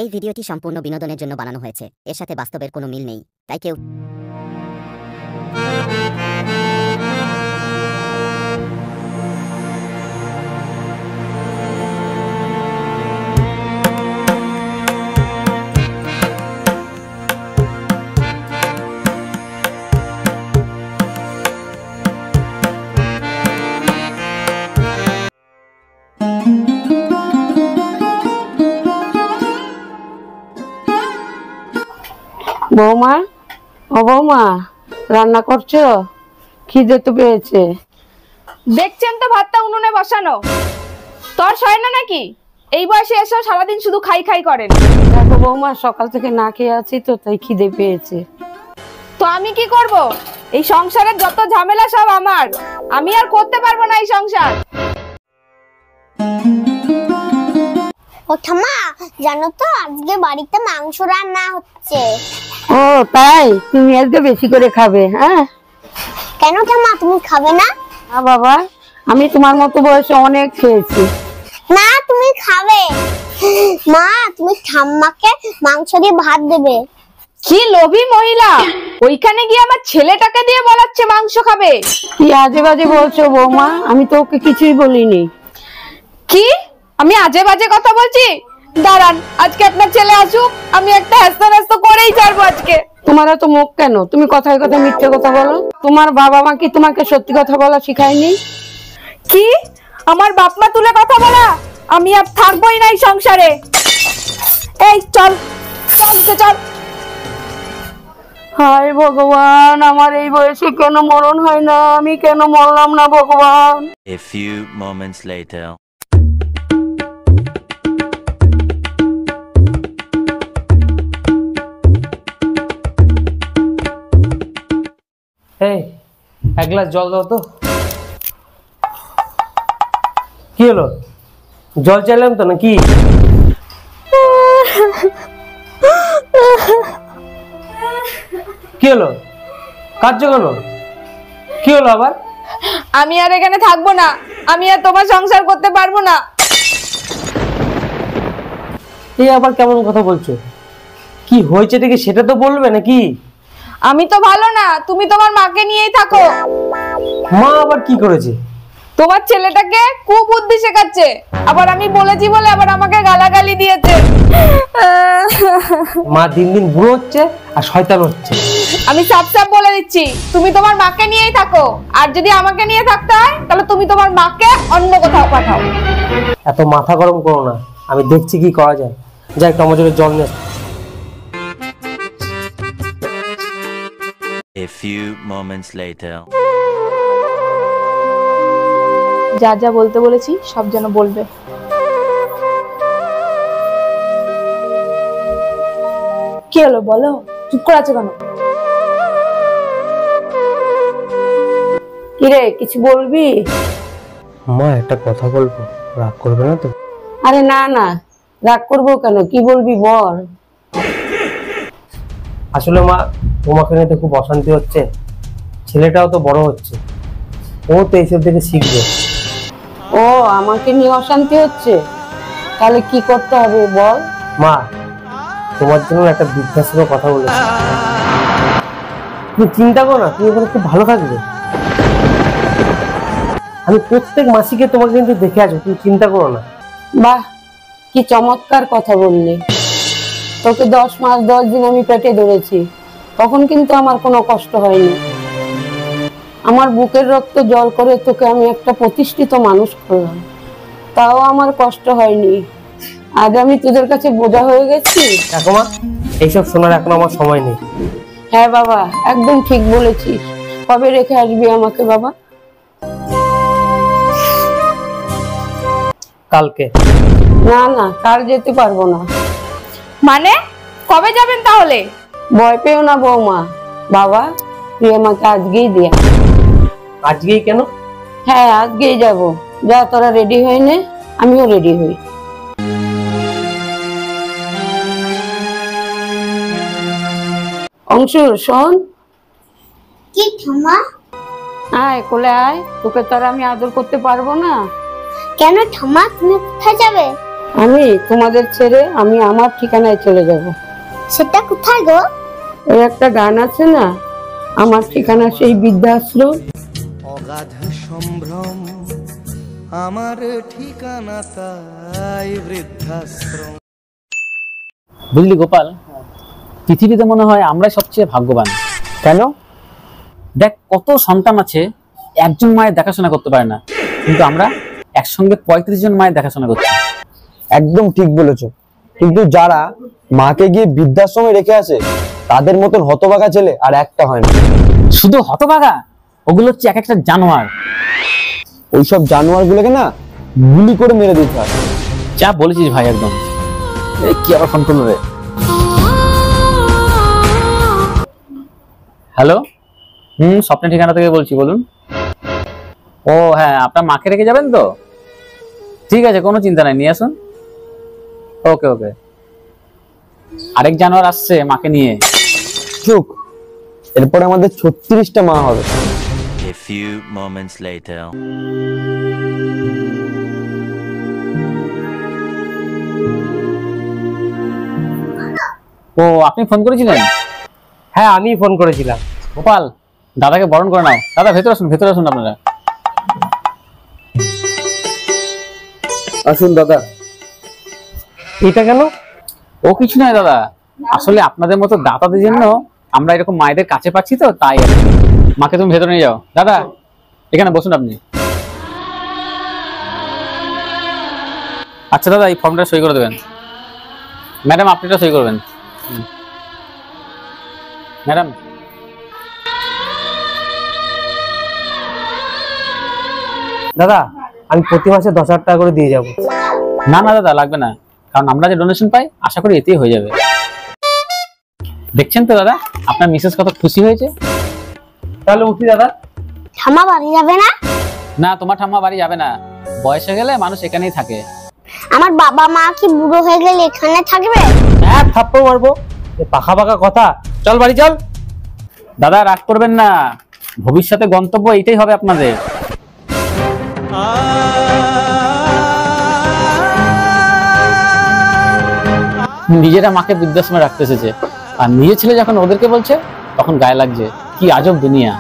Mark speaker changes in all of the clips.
Speaker 1: এই ভিডিওটি সম্পূর্ণ বিনোদনের জন্য বানানো হয়েছে। এর সাথে বাস্তবের কোনো মিল নেই, তাই কেউ
Speaker 2: বৌমা, ও বৌমা, রান্না করছো? খিদে তো পেয়েছে।
Speaker 3: দেখছেন তো ভাতটা উনুনে বসানো, তোর সয় না নাকি? এই বয়সে এসে সারাদিন শুধু খাই খাই করেন।
Speaker 2: দেখো বৌমা, সকাল থেকে না খেয়ে আছি তো, তাই খিদে পেয়েছে।
Speaker 3: তো আমি কি করব? এই সংসারের যত ঝামেলা সব আমার, আমি আর করতে পারবো না এই সংসার।
Speaker 4: ও ঠাম্মা, জানো তো আজকে বাড়িতে মাংস রান্না হচ্ছে।
Speaker 2: ও তাই? তুমি আজকে বেশি করে খাবে? হ্যাঁ।
Speaker 4: কেন ঠাম্মা, তুমি খাবে না?
Speaker 2: না বাবা, আমি তোমার মতো বয়সে অনেক খেয়েছি।
Speaker 4: না, তুমি খাবে। মা, তুমি ঠাম্মাকে মাংস দিয়ে ভাত দেবে।
Speaker 3: কি লোভী মহিলা, ওইখানে গিয়ে আমার ছেলেটাকে দিয়ে বলাচ্ছে মাংস খাবে।
Speaker 2: কি আজে বাজে বলছো বৌমা? আমি তো ওকে কিছুই বলিনি।
Speaker 3: কি আমি আজে বাজে কথা বলছি? দাঁড়ান, আজকে আপনার ছেলে আসুক, আমি একটা হ্যাস্ত করেই ছাড়বো আজকে।
Speaker 2: তোমার তো মুখ কেন? তুমি কথায় কথায় মিথ্যে কথা বলো। তোমার বাবা মা কি তোমাকে সত্যি কথা বলা শিখায়নি?
Speaker 3: কি আমার বাপ মা তুলে কথা বলা? আমি আর থাকবোই না এই সংসারে। এই চল চল চল।
Speaker 2: হায় ভগবান, আমার এই বয়সে কেন মরণ হয় না? আমি কেন মরলাম না ভগবান?
Speaker 5: A few moments later.
Speaker 6: এই এক গ্লাস জল দাও তো। কি হলো? জল চাইলাম তো নাকি? কি হলো? কাঁদছো কেন? কি হলো আবার?
Speaker 3: আমি আর এখানে থাকবো না, আমি আর তোমার সংসার করতে পারবো না।
Speaker 6: এই আবার কেমন কথা বলছো? কি হয়েছে দেখি সেটা তো বলবে নাকি?
Speaker 3: আমি তো ভালো না, তুমি তোমার মাকে নিয়েই থাকো।
Speaker 6: মা আবার কি করেছে?
Speaker 3: তোমার ছেলেটাকে কুবুদ্ধি শেখাচ্ছে, আবার আমি বলেছি বলে আবার আমাকে গালাগালি দিয়েছে।
Speaker 6: মা দিন দিন বুড়ো হচ্ছে আর শয়তান হচ্ছে।
Speaker 3: আমি সাপ সাপ বলে দিচ্ছি, তুমি তোমার মাকে নিয়েই থাকো, আর যদি আমাকে নিয়ে থাকতে হয় তাহলে তুমি তোমার মাকে অন্য কোথাও পাঠাও।
Speaker 6: এত মাথা গরম করো না, আমি দেখছি কি করা যায়। যাই আমার জন্য জল নিয়ে।
Speaker 5: A few moments later.
Speaker 3: যা যা বলতে বলেছি সব যেন বলবে। কি হলো বলো, চুপ করে আছো কেন?
Speaker 2: কিরে, কিছু বলবি?
Speaker 6: মা একটা কথা বলবো, রাগ করবে না তো?
Speaker 2: আরে না না, রাগ করবো কেন? কি বলবি বল।
Speaker 6: আসলে মা, তোমাকে নিয়ে তো খুব অশান্তি হচ্ছে। ছেলেটাও তো বড় হচ্ছে, ও তো এইসব থেকে শিখবে।
Speaker 2: ও, আমাকে নিয়ে অশান্তি হচ্ছে? তাহলে কি করতে হবে বল।
Speaker 6: মা, তোমার জন্য একটা বৃদ্ধাশ্রমের কথা বলেছি। তুমি চিন্তা করো না, তুমি এখানে খুব ভালো থাকবে। আমি প্রত্যেক মাসিকে তোমাকে কিন্তু দেখে আসবো, তুমি চিন্তা করো না।
Speaker 2: বাহ, কি চমৎকার কথা বললি। তোকে 10 মাস 10 দিন আমি পেটে ধরেছি, তখন কিন্তু আমার কোনো কষ্ট হয়নি। আমার বুকের রক্ত জল করে তোকে আমি একটা প্রতিষ্ঠিত মানুষ করলাম, তাও আমার কষ্ট হয়নি। আজ আমি তোদের কাছে বোঝা হয়ে গেছি।
Speaker 6: দেখো মা, এইসব শোনার এখন আমার সময় নেই।
Speaker 2: হ্যাঁ বাবা, একদম ঠিক বলেছিস। কবে রেখে আসবি আমাকে বাবা?
Speaker 6: কালকে।
Speaker 2: না না, কাল যেতে পারবো না।
Speaker 3: মানে কবে যাবেন তাহলে?
Speaker 2: ভয় পেও না বৌমা, বাবা তুই আমাকে আজকেই দিয়া।
Speaker 6: আজকেই কেন?
Speaker 2: হ্যাঁ, আজকেই যাব। যা, তোরা রেডি হয়ে নে, আমিও রেডি হই। অংশুর শোন।
Speaker 4: কি ঠাম্মা?
Speaker 2: আয় কোলে আয়, তোকে তো আর আমি আদর করতে পারবো না।
Speaker 4: কেন ঠাম্মা, তুমি কোথায় যাবে?
Speaker 2: আমি তোমাদের ছেড়ে আমি আমার ঠিকানায় চলে যাব।
Speaker 4: সেটা কোথায় গো?
Speaker 2: ওই একটা গান আছে না, আমার ঠিকানা সেই বৃদ্ধাশ্রম।
Speaker 7: অগাধ সম্ভ্রম আমার ঠিকানা তাই বৃদ্ধাশ্রম।
Speaker 8: বুঝলি গোপাল, পৃথিবীতে মনে হয় আমরাই সবচেয়ে ভাগ্যবান।
Speaker 6: কেন?
Speaker 8: দেখ, কত সন্তান আছে একজন মায়ের দেখাশোনা করতে পারে না, কিন্তু আমরা একসঙ্গে 35 জন মায়ের দেখাশোনা করছি।
Speaker 6: একদম ঠিক বলেছো, কিন্তু যারা মাকে গিয়ে বৃদ্ধাশ্রমে রেখে আসে তাদের মতন হতভাগা ছেলে আর একটা হয় না।
Speaker 8: শুধু হতভাগা, ওগুলো হচ্ছে এক একটা জানোয়ার।
Speaker 6: ওইসব জানোয়ার গুলোকে না গুলি করে মেরে দিতে হয়।
Speaker 8: যা বলেছিস ভাই, একদম। কি আবার ফোন করলো রে? হ্যালো, স্বপ্নের ঠিকানা থেকে বলছি, বলুন। ও হ্যাঁ, আপনার মাকে রেখে যাবেন তো? ঠিক আছে, কোনো চিন্তা নাই, নিয়ে আসুন। ওকে ওকে। আরেক জানোয়ার আসছে মাকে নিয়ে।
Speaker 6: চুপ, এরপরে আমাদের 36টা মা হবে।
Speaker 5: A few moments later.
Speaker 8: ও, আপনি ফোন করেছিলেন?
Speaker 6: হ্যাঁ, আমি ফোন করেছিলাম।
Speaker 8: গোপাল, দাদাকে বরণ করে নাও। দাদা ভেতরে আসুন, ভেতরে আসুন আপনারা।
Speaker 6: আসুন দাদা। এটা কেন?
Speaker 8: ও কিছু নয় দাদা, আসলে আপনাদের মতো দাতাদের জন্য আমরা এরকম মায়েদের কাছে পাচ্ছি তো, তাই আর কি। মাকে তুমি ভেতরে নিয়ে যাও। দাদা এখানে বসুন আপনি। আচ্ছা দাদা, এই ফর্মটা সই করে দেবেন। ম্যাডাম আপনি এটা সই করবেন। ম্যাডাম,
Speaker 6: দাদা আমি প্রতি মাসে 10,000 টাকা করে দিয়ে যাব।
Speaker 8: না না দাদা, লাগবে না, কারণ আমরা যে ডোনেশন পাই আশা করি এতেই হয়ে যাবে। দেখছেন তো দাদা, আপনার মিসেস কত খুশি হয়েছে।
Speaker 6: তাহলে উঠি দাদা।
Speaker 4: ঠাম্মা বাড়ি যাবে না?
Speaker 8: না, তোমার ঠাম্মা বাড়ি যাবে না, বয়স হয়ে গেলে মানুষ এখানেই থাকে।
Speaker 4: আমার বাবা মা কি বুড়ো হয়ে গেলে এখানে থাকবে?
Speaker 6: এক থাপ্পড় মারবো। পাখা পাখা কথা, চল বাড়ি চল।
Speaker 8: দাদা রাগ করবেন না, ভবিষ্যতে গন্তব্য এইটাই হবে আপনাদের। নিজেরা মাকে বৃদ্ধাশ্রমে রাখতে এসেছে, আর নিজের ছেলে যখন ওদেরকে বলছে তখন গায়ে লাগছে। কি আজব দুনিয়া।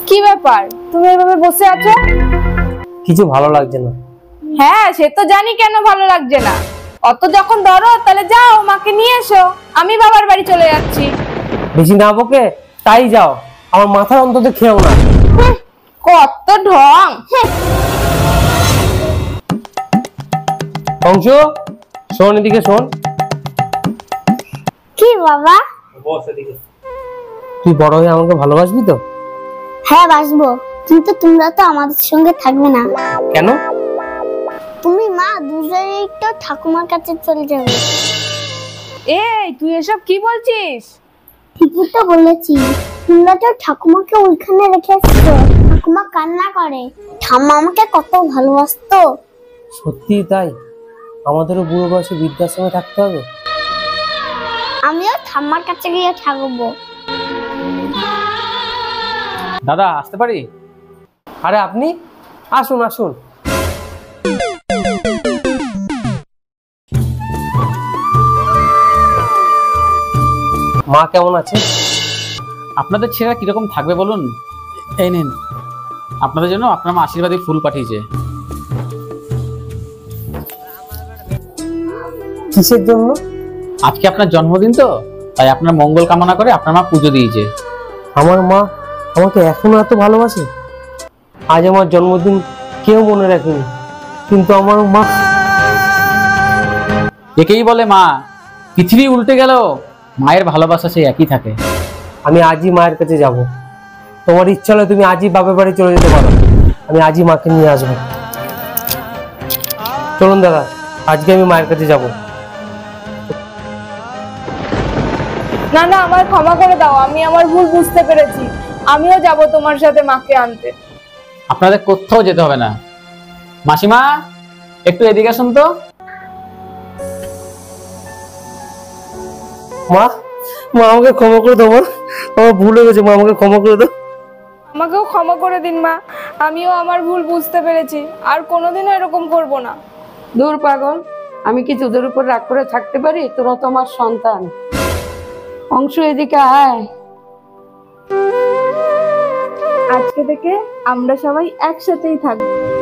Speaker 3: কি ব্যাপার, তুমি এভাবে বসে আছো?
Speaker 6: কিছু ভালো লাগছে না।
Speaker 3: হ্যাঁ, সে তো জানি কেন ভালো লাগছে না। অত যখন ধরো তাহলে যাও মাকে নিয়ে এসো, আমি বাবার বাড়ি চলে যাচ্ছি।
Speaker 6: বেশি না বকে তাই যাও, আমার মাথার অন্তত খেও না।
Speaker 3: কত ঢং।
Speaker 6: অংশ শোন, এদিকে শোন।
Speaker 4: কি বাবা?
Speaker 6: তুই বড় হয়ে আমাকে ভালোবাসবি তো?
Speaker 4: হ্যাঁ বাসবো, কিন্তু তোমরা তো আমাদের সঙ্গে থাকবে না।
Speaker 6: কেন?
Speaker 4: তুমি মা দুজনেই তো ঠাকুমার কাছে চলে যাবে।
Speaker 3: এই তুই এসব কি বলছিস?
Speaker 4: ঠিকই তো বলেছি, তোমরা তো ঠাকুমাকে ওইখানে রেখে এসছো। ঠাকুমা কান্না করে, ঠাম্মা আমাকে কত ভালোবাসতো।
Speaker 6: সত্যি তাই? আমাদেরও বুড়ো বয়সে বৃদ্ধাশ্রমে থাকতে হবে?
Speaker 4: আমিও ঠাম্মার কাছে গিয়ে থাকবো।
Speaker 8: দাদা আসতে পারি?
Speaker 6: আরে আপনি আসুন আসুন। মা কেমন আছে?
Speaker 8: আপনাদের ছেলেরা কিরকম থাকবে বলুন। এই নিন, আপনাদের জন্য আপনার মা আশীর্বাদী ফুল পাঠিয়েছে।
Speaker 6: কিসের জন্য?
Speaker 8: আজকে আপনার জন্মদিন তো, তাই আপনার মঙ্গল কামনা করে আপনার মা পুজো দিয়েছে।
Speaker 6: আমার মা আমাকে এখনো এত ভালোবাসে? আজ আমার জন্মদিন কেউ মনে রাখেনি, কিন্তু আমার মা।
Speaker 8: একেই বলে মা। পৃথিবী উল্টে গেল, মায়ের ভালোবাসা সেই একই থাকে।
Speaker 6: আমি আজই মায়ের কাছে যাব। তোমার ইচ্ছা হলে তুমি আজই বাপের বাড়ি চলে যেতে পারো, আমি আজই মাকে নিয়ে আসবো। চলুন দাদা, আজকে আমি মায়ের কাছে যাব।
Speaker 3: না না, আমার ক্ষমা করে দাও, আমি আমার ভুল বুঝতে পেরেছি। আমিও যাব তোমার সাথে মাকে আনতে।
Speaker 8: আপনাদের কোথাও যেতে হবে না। মাসিমা একটু এদিকে আসুন তো।
Speaker 6: মা, মা আমাকে ক্ষমা করে দাও। মা, আমার ভুল হয়ে গেছে, মা আমাকে ক্ষমা করে দাও।
Speaker 3: আমাকেও ক্ষমা করে দিন মা, আমিও আমার ভুল বুঝতে পেরেছি, আর কোনোদিনও এরকম করব না।
Speaker 2: দূর পাগল, আমি কি তোদের উপর রাগ করে থাকতে পারি? তোরা তো আমার সন্তান। অংশ এদিকে আয়।
Speaker 3: আজকে থেকে আমরা সবাই একসাথেই থাকবো।